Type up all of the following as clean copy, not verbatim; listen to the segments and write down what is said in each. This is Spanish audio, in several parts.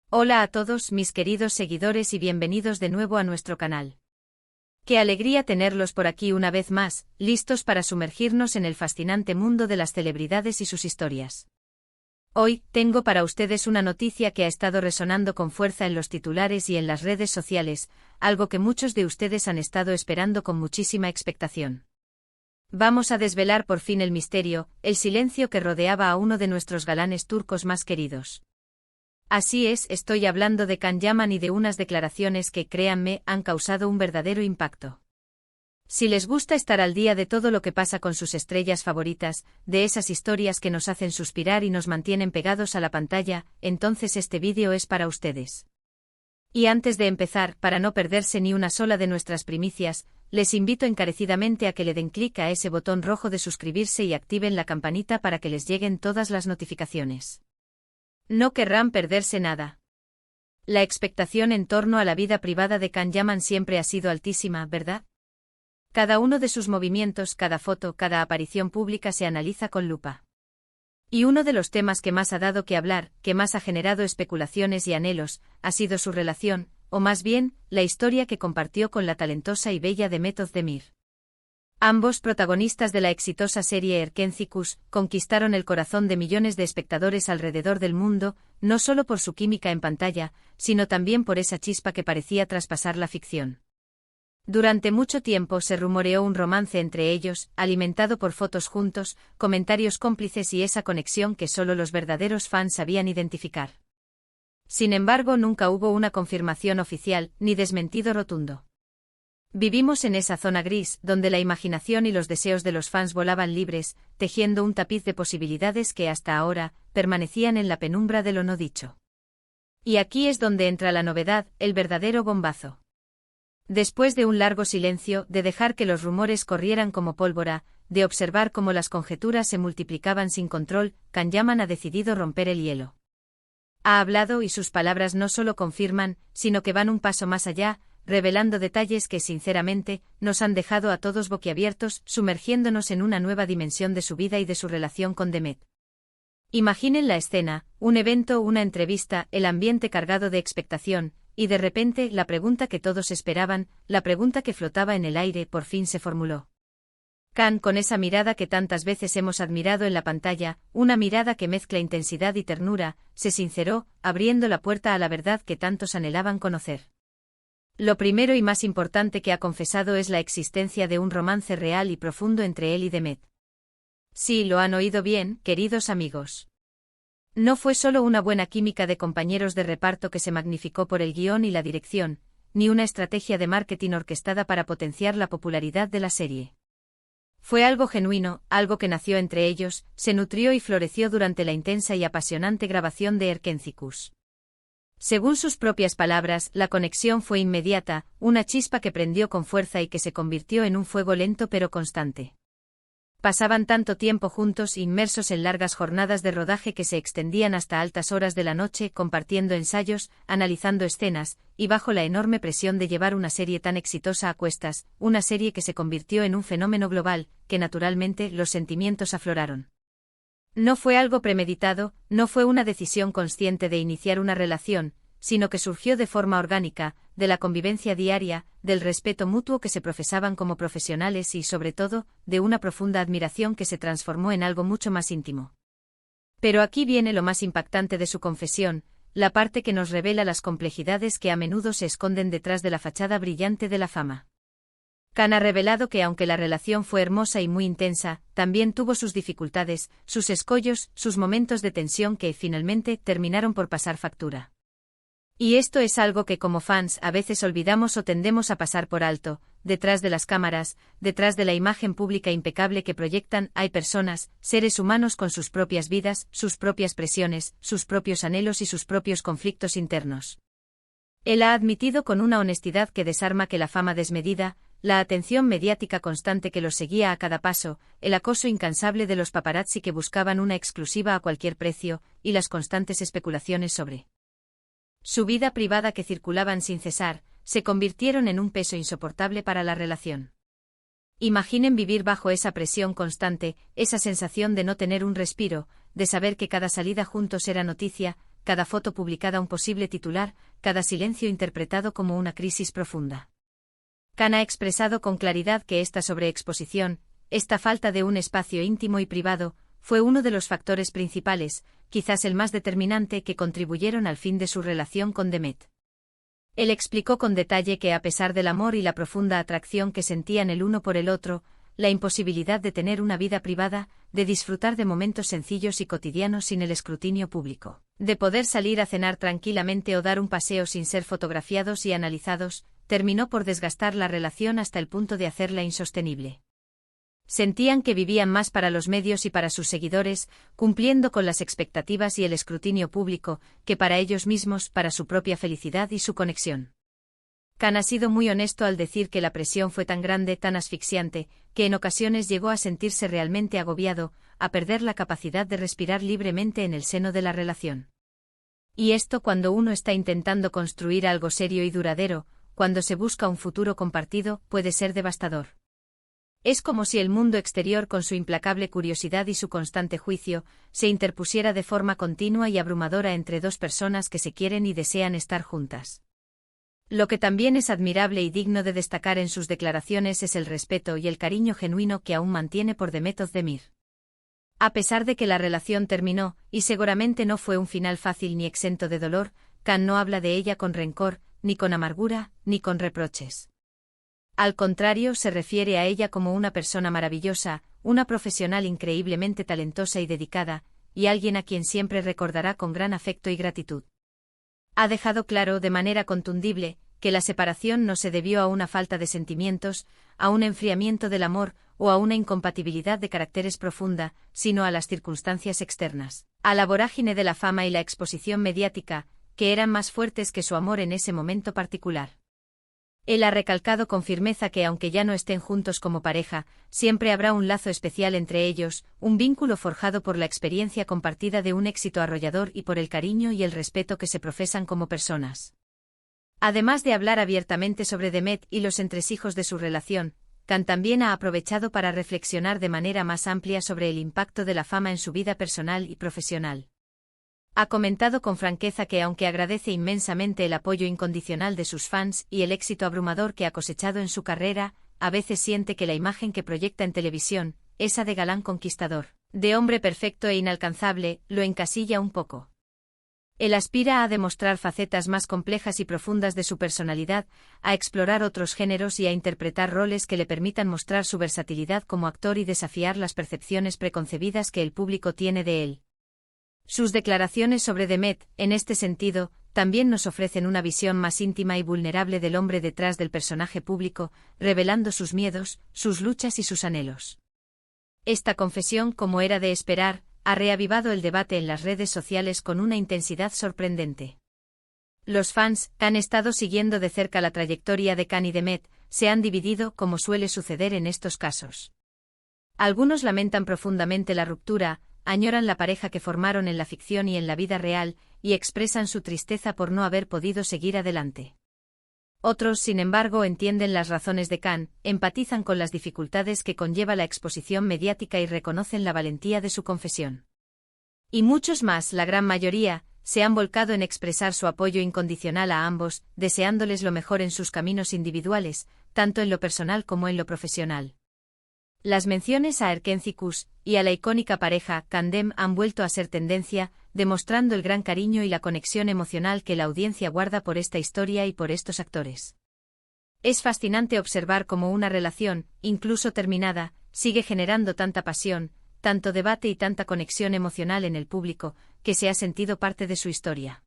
Hola a todos mis queridos seguidores y bienvenidos de nuevo a nuestro canal. Qué alegría tenerlos por aquí una vez más, listos para sumergirnos en el fascinante mundo de las celebridades y sus historias. Hoy, tengo para ustedes una noticia que ha estado resonando con fuerza en los titulares y en las redes sociales, algo que muchos de ustedes han estado esperando con muchísima expectación. Vamos a desvelar por fin el misterio, el silencio que rodeaba a uno de nuestros galanes turcos más queridos. Así es, estoy hablando de Can Yaman y de unas declaraciones que, créanme, han causado un verdadero impacto. Si les gusta estar al día de todo lo que pasa con sus estrellas favoritas, de esas historias que nos hacen suspirar y nos mantienen pegados a la pantalla, entonces este vídeo es para ustedes. Y antes de empezar, para no perderse ni una sola de nuestras primicias, les invito encarecidamente a que le den clic a ese botón rojo de suscribirse y activen la campanita para que les lleguen todas las notificaciones. No querrán perderse nada. La expectación en torno a la vida privada de Can Yaman siempre ha sido altísima, ¿verdad? Cada uno de sus movimientos, cada foto, cada aparición pública se analiza con lupa. Y uno de los temas que más ha dado que hablar, que más ha generado especulaciones y anhelos, ha sido su relación, o más bien, la historia que compartió con la talentosa y bella Demet Özdemir. Ambos protagonistas de la exitosa serie Erkenci conquistaron el corazón de millones de espectadores alrededor del mundo, no solo por su química en pantalla, sino también por esa chispa que parecía traspasar la ficción. Durante mucho tiempo se rumoreó un romance entre ellos, alimentado por fotos juntos, comentarios cómplices y esa conexión que solo los verdaderos fans sabían identificar. Sin embargo, nunca hubo una confirmación oficial, ni desmentido rotundo. Vivimos en esa zona gris, donde la imaginación y los deseos de los fans volaban libres, tejiendo un tapiz de posibilidades que hasta ahora permanecían en la penumbra de lo no dicho. Y aquí es donde entra la novedad, el verdadero bombazo. Después de un largo silencio, de dejar que los rumores corrieran como pólvora, de observar cómo las conjeturas se multiplicaban sin control, Can Yaman ha decidido romper el hielo. Ha hablado y sus palabras no solo confirman, sino que van un paso más allá, revelando detalles que sinceramente, nos han dejado a todos boquiabiertos, sumergiéndonos en una nueva dimensión de su vida y de su relación con Demet. Imaginen la escena, un evento, una entrevista, el ambiente cargado de expectación, y de repente, la pregunta que todos esperaban, la pregunta que flotaba en el aire, por fin se formuló. Can, con esa mirada que tantas veces hemos admirado en la pantalla, una mirada que mezcla intensidad y ternura, se sinceró, abriendo la puerta a la verdad que tantos anhelaban conocer. Lo primero y más importante que ha confesado es la existencia de un romance real y profundo entre él y Demet. Sí, lo han oído bien, queridos amigos. No fue solo una buena química de compañeros de reparto que se magnificó por el guión y la dirección, ni una estrategia de marketing orquestada para potenciar la popularidad de la serie. Fue algo genuino, algo que nació entre ellos, se nutrió y floreció durante la intensa y apasionante grabación de Erkenci. Según sus propias palabras, la conexión fue inmediata, una chispa que prendió con fuerza y que se convirtió en un fuego lento pero constante. Pasaban tanto tiempo juntos, inmersos en largas jornadas de rodaje que se extendían hasta altas horas de la noche, compartiendo ensayos, analizando escenas, y bajo la enorme presión de llevar una serie tan exitosa a cuestas, una serie que se convirtió en un fenómeno global, que naturalmente los sentimientos afloraron. No fue algo premeditado, no fue una decisión consciente de iniciar una relación, sino que surgió de forma orgánica, de la convivencia diaria, del respeto mutuo que se profesaban como profesionales y, sobre todo, de una profunda admiración que se transformó en algo mucho más íntimo. Pero aquí viene lo más impactante de su confesión, la parte que nos revela las complejidades que a menudo se esconden detrás de la fachada brillante de la fama. Can ha revelado que aunque la relación fue hermosa y muy intensa, también tuvo sus dificultades, sus escollos, sus momentos de tensión que, finalmente, terminaron por pasar factura. Y esto es algo que como fans a veces olvidamos o tendemos a pasar por alto. Detrás de las cámaras, detrás de la imagen pública impecable que proyectan, hay personas, seres humanos con sus propias vidas, sus propias presiones, sus propios anhelos y sus propios conflictos internos. Él ha admitido con una honestidad que desarma que la fama desmedida, la atención mediática constante que los seguía a cada paso, el acoso incansable de los paparazzi que buscaban una exclusiva a cualquier precio, y las constantes especulaciones sobre su vida privada que circulaban sin cesar, se convirtieron en un peso insoportable para la relación. Imaginen vivir bajo esa presión constante, esa sensación de no tener un respiro, de saber que cada salida juntos era noticia, cada foto publicada un posible titular, cada silencio interpretado como una crisis profunda. Khan ha expresado con claridad que esta sobreexposición, esta falta de un espacio íntimo y privado, fue uno de los factores principales, quizás el más determinante, que contribuyeron al fin de su relación con Demet. Él explicó con detalle que a pesar del amor y la profunda atracción que sentían el uno por el otro, la imposibilidad de tener una vida privada, de disfrutar de momentos sencillos y cotidianos sin el escrutinio público, de poder salir a cenar tranquilamente o dar un paseo sin ser fotografiados y analizados, terminó por desgastar la relación hasta el punto de hacerla insostenible. Sentían que vivían más para los medios y para sus seguidores, cumpliendo con las expectativas y el escrutinio público, que para ellos mismos, para su propia felicidad y su conexión. Khan ha sido muy honesto al decir que la presión fue tan grande, tan asfixiante, que en ocasiones llegó a sentirse realmente agobiado, a perder la capacidad de respirar libremente en el seno de la relación. Y esto cuando uno está intentando construir algo serio y duradero, cuando se busca un futuro compartido, puede ser devastador. Es como si el mundo exterior, con su implacable curiosidad y su constante juicio, se interpusiera de forma continua y abrumadora entre dos personas que se quieren y desean estar juntas. Lo que también es admirable y digno de destacar en sus declaraciones es el respeto y el cariño genuino que aún mantiene por Demet Özdemir. A pesar de que la relación terminó, y seguramente no fue un final fácil ni exento de dolor, Khan no habla de ella con rencor, ni con amargura, ni con reproches. Al contrario, se refiere a ella como una persona maravillosa, una profesional increíblemente talentosa y dedicada, y alguien a quien siempre recordará con gran afecto y gratitud. Ha dejado claro de manera contundible que la separación no se debió a una falta de sentimientos, a un enfriamiento del amor o a una incompatibilidad de caracteres profunda, sino a las circunstancias externas, a la vorágine de la fama y la exposición mediática, que eran más fuertes que su amor en ese momento particular. Él ha recalcado con firmeza que aunque ya no estén juntos como pareja, siempre habrá un lazo especial entre ellos, un vínculo forjado por la experiencia compartida de un éxito arrollador y por el cariño y el respeto que se profesan como personas. Además de hablar abiertamente sobre Demet y los entresijos de su relación, Khan también ha aprovechado para reflexionar de manera más amplia sobre el impacto de la fama en su vida personal y profesional. Ha comentado con franqueza que aunque agradece inmensamente el apoyo incondicional de sus fans y el éxito abrumador que ha cosechado en su carrera, a veces siente que la imagen que proyecta en televisión, esa de galán conquistador, de hombre perfecto e inalcanzable, lo encasilla un poco. Él aspira a demostrar facetas más complejas y profundas de su personalidad, a explorar otros géneros y a interpretar roles que le permitan mostrar su versatilidad como actor y desafiar las percepciones preconcebidas que el público tiene de él. Sus declaraciones sobre Demet, en este sentido, también nos ofrecen una visión más íntima y vulnerable del hombre detrás del personaje público, revelando sus miedos, sus luchas y sus anhelos. Esta confesión, como era de esperar, ha reavivado el debate en las redes sociales con una intensidad sorprendente. Los fans, que han estado siguiendo de cerca la trayectoria de Khan y Demet, se han dividido, como suele suceder en estos casos. Algunos lamentan profundamente la ruptura, añoran la pareja que formaron en la ficción y en la vida real, y expresan su tristeza por no haber podido seguir adelante. Otros, sin embargo, entienden las razones de Khan, empatizan con las dificultades que conlleva la exposición mediática y reconocen la valentía de su confesión. Y muchos más, la gran mayoría, se han volcado en expresar su apoyo incondicional a ambos, deseándoles lo mejor en sus caminos individuales, tanto en lo personal como en lo profesional. Las menciones a Erken Cikus y a la icónica pareja Kandem han vuelto a ser tendencia, demostrando el gran cariño y la conexión emocional que la audiencia guarda por esta historia y por estos actores. Es fascinante observar cómo una relación, incluso terminada, sigue generando tanta pasión, tanto debate y tanta conexión emocional en el público, que se ha sentido parte de su historia.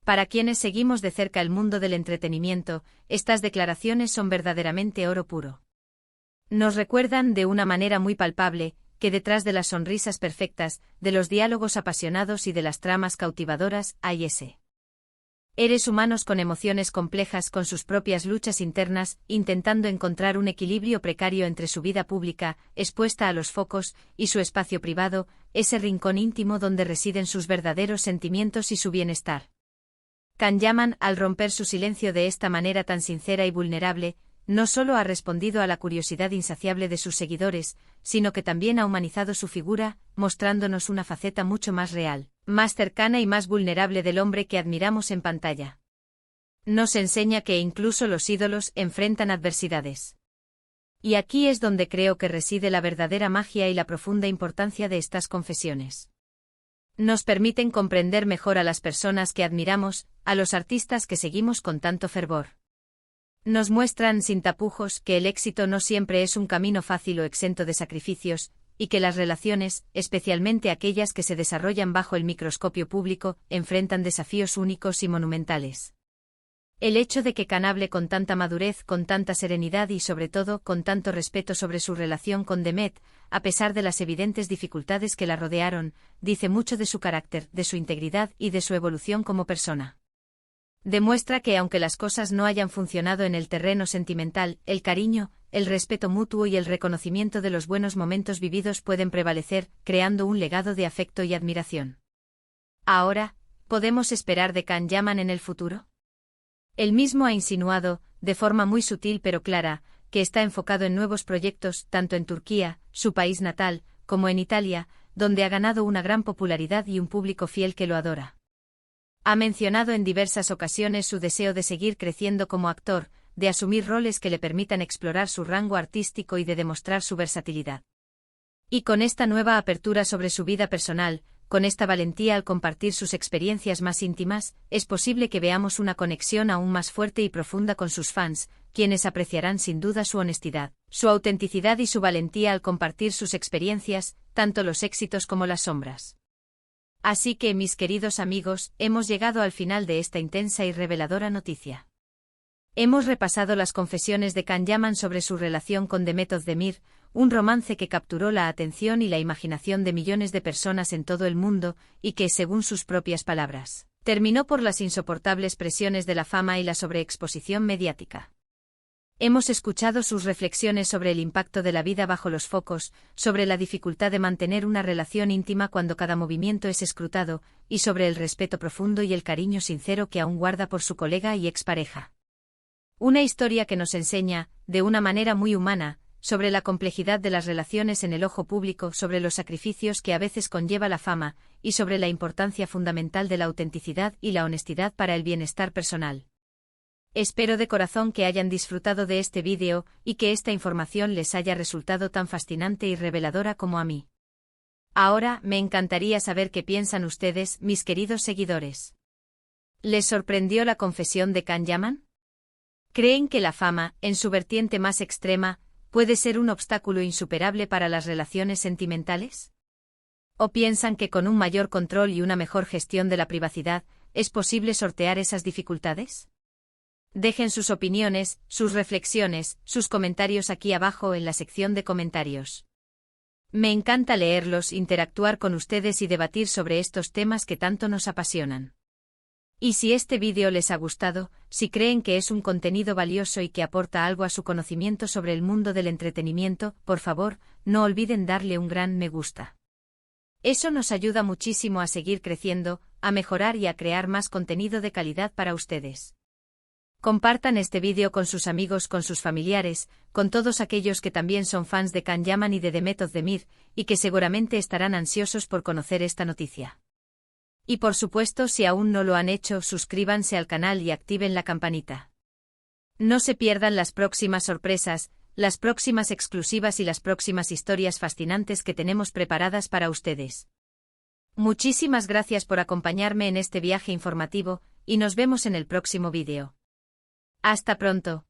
Para quienes seguimos de cerca el mundo del entretenimiento, estas declaraciones son verdaderamente oro puro. Nos recuerdan de una manera muy palpable que detrás de las sonrisas perfectas, de los diálogos apasionados y de las tramas cautivadoras hay seres humanos con emociones complejas, con sus propias luchas internas, intentando encontrar un equilibrio precario entre su vida pública, expuesta a los focos, y su espacio privado, ese rincón íntimo donde residen sus verdaderos sentimientos y su bienestar. Khan Yaman, al romper su silencio de esta manera tan sincera y vulnerable, no solo ha respondido a la curiosidad insaciable de sus seguidores, sino que también ha humanizado su figura, mostrándonos una faceta mucho más real, más cercana y más vulnerable del hombre que admiramos en pantalla. Nos enseña que incluso los ídolos enfrentan adversidades. Y aquí es donde creo que reside la verdadera magia y la profunda importancia de estas confesiones. Nos permiten comprender mejor a las personas que admiramos, a los artistas que seguimos con tanto fervor. Nos muestran sin tapujos que el éxito no siempre es un camino fácil o exento de sacrificios, y que las relaciones, especialmente aquellas que se desarrollan bajo el microscopio público, enfrentan desafíos únicos y monumentales. El hecho de que Khan hable con tanta madurez, con tanta serenidad y sobre todo con tanto respeto sobre su relación con Demet, a pesar de las evidentes dificultades que la rodearon, dice mucho de su carácter, de su integridad y de su evolución como persona. Demuestra que aunque las cosas no hayan funcionado en el terreno sentimental, el cariño, el respeto mutuo y el reconocimiento de los buenos momentos vividos pueden prevalecer, creando un legado de afecto y admiración. Ahora, ¿podemos esperar de Khan Yaman en el futuro? Él mismo ha insinuado, de forma muy sutil pero clara, que está enfocado en nuevos proyectos, tanto en Turquía, su país natal, como en Italia, donde ha ganado una gran popularidad y un público fiel que lo adora. Ha mencionado en diversas ocasiones su deseo de seguir creciendo como actor, de asumir roles que le permitan explorar su rango artístico y de demostrar su versatilidad. Y con esta nueva apertura sobre su vida personal, con esta valentía al compartir sus experiencias más íntimas, es posible que veamos una conexión aún más fuerte y profunda con sus fans, quienes apreciarán sin duda su honestidad, su autenticidad y su valentía al compartir sus experiencias, tanto los éxitos como las sombras. Así que, mis queridos amigos, hemos llegado al final de esta intensa y reveladora noticia. Hemos repasado las confesiones de Khan Yaman sobre su relación con Demet Özdemir, un romance que capturó la atención y la imaginación de millones de personas en todo el mundo, y que, según sus propias palabras, terminó por las insoportables presiones de la fama y la sobreexposición mediática. Hemos escuchado sus reflexiones sobre el impacto de la vida bajo los focos, sobre la dificultad de mantener una relación íntima cuando cada movimiento es escrutado, y sobre el respeto profundo y el cariño sincero que aún guarda por su colega y expareja. Una historia que nos enseña, de una manera muy humana, sobre la complejidad de las relaciones en el ojo público, sobre los sacrificios que a veces conlleva la fama, y sobre la importancia fundamental de la autenticidad y la honestidad para el bienestar personal. Espero de corazón que hayan disfrutado de este vídeo y que esta información les haya resultado tan fascinante y reveladora como a mí. Ahora, me encantaría saber qué piensan ustedes, mis queridos seguidores. ¿Les sorprendió la confesión de Khan Yaman? ¿Creen que la fama, en su vertiente más extrema, puede ser un obstáculo insuperable para las relaciones sentimentales? ¿O piensan que con un mayor control y una mejor gestión de la privacidad, es posible sortear esas dificultades? Dejen sus opiniones, sus reflexiones, sus comentarios aquí abajo en la sección de comentarios. Me encanta leerlos, interactuar con ustedes y debatir sobre estos temas que tanto nos apasionan. Y si este vídeo les ha gustado, si creen que es un contenido valioso y que aporta algo a su conocimiento sobre el mundo del entretenimiento, por favor, no olviden darle un gran me gusta. Eso nos ayuda muchísimo a seguir creciendo, a mejorar y a crear más contenido de calidad para ustedes. Compartan este vídeo con sus amigos, con sus familiares, con todos aquellos que también son fans de Khan Yaman y de Demet Özdemir, y que seguramente estarán ansiosos por conocer esta noticia. Y por supuesto, si aún no lo han hecho, suscríbanse al canal y activen la campanita. No se pierdan las próximas sorpresas, las próximas exclusivas y las próximas historias fascinantes que tenemos preparadas para ustedes. Muchísimas gracias por acompañarme en este viaje informativo, y nos vemos en el próximo vídeo. Hasta pronto.